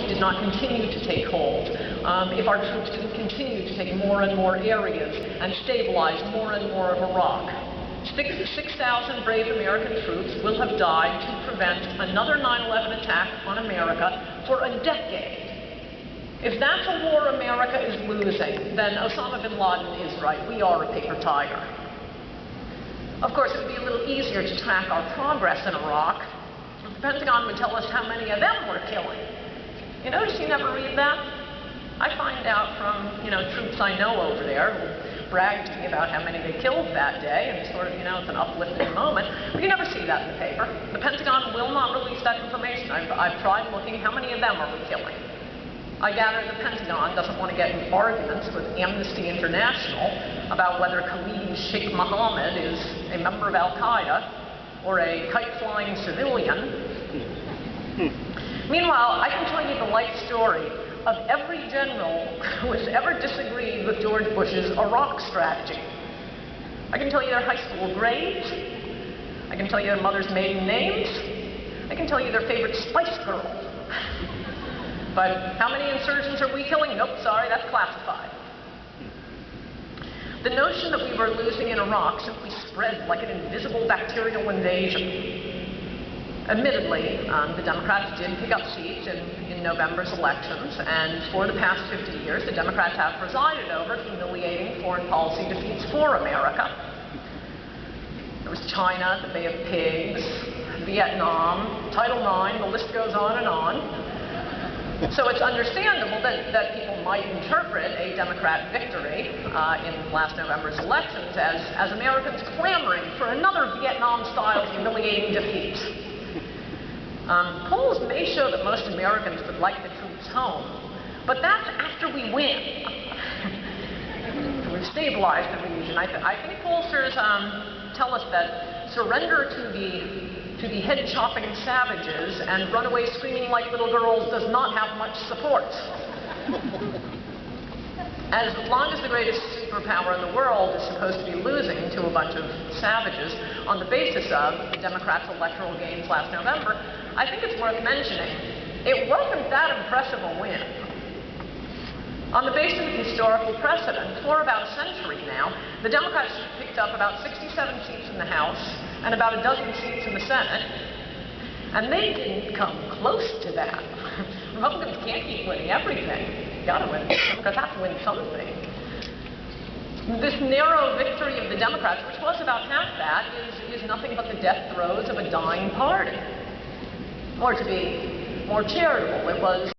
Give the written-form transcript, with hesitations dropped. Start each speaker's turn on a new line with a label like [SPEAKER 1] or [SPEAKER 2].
[SPEAKER 1] did not continue to take hold, if our troops didn't continue to take more and more areas and stabilize more and more of Iraq. 6,000 brave American troops will have died to prevent another 9/11 attack on America for a decade. If that's a war America is losing, then Osama bin Laden is right. We are a paper tiger. Of course, it would be a little easier to track our progress in Iraq. The Pentagon would tell us how many of them we're killing. You notice you never read that? I find out from, troops I know over there who brag to me about how many they killed that day, and sort of, it's an uplifting moment. But you never see that in the paper. The Pentagon will not release that information. I've tried looking, how many of them are we killing? I gather the Pentagon doesn't want to get in arguments with Amnesty International about whether Khalid Sheikh Mohammed is a member of Al-Qaeda or a kite-flying civilian. Meanwhile, I can tell you the life story of every general who has ever disagreed with George Bush's Iraq strategy. I can tell you their high school grades. I can tell you their mother's maiden names. I can tell you their favorite Spice Girl. But how many insurgents are we killing? Nope, sorry, that's classified. The notion that we were losing in Iraq simply spread like an invisible bacterial invasion. Admittedly, the Democrats did pick up seats in November's elections, and for the past 50 years, the Democrats have presided over humiliating foreign policy defeats for America. There was China, the Bay of Pigs, Vietnam, Title IX, the list goes on and on. So it's understandable that people might interpret a Democrat victory in last November's elections as Americans clamoring for another Vietnam-style humiliating defeat. Polls may show that most Americans would like the troops home, but that's after we win. We've stabilized the region. I think pollsters tell us that surrender to the head-chopping savages and run away screaming like little girls does not have much support. As long as the greatest superpower in the world is supposed to be losing to a bunch of savages on the basis of the Democrats' electoral gains last November, I think it's worth mentioning it wasn't that impressive a win. On the basis of historical precedent, for about a century now, the Democrats picked up about 67 seats in the House and about a dozen seats in the Senate, and they didn't come close to that. Republicans can't keep winning everything. You gotta win. Democrats have to win something. This narrow victory of the Democrats, which was about half that, is nothing but the death throes of a dying party. Or to be more charitable, it was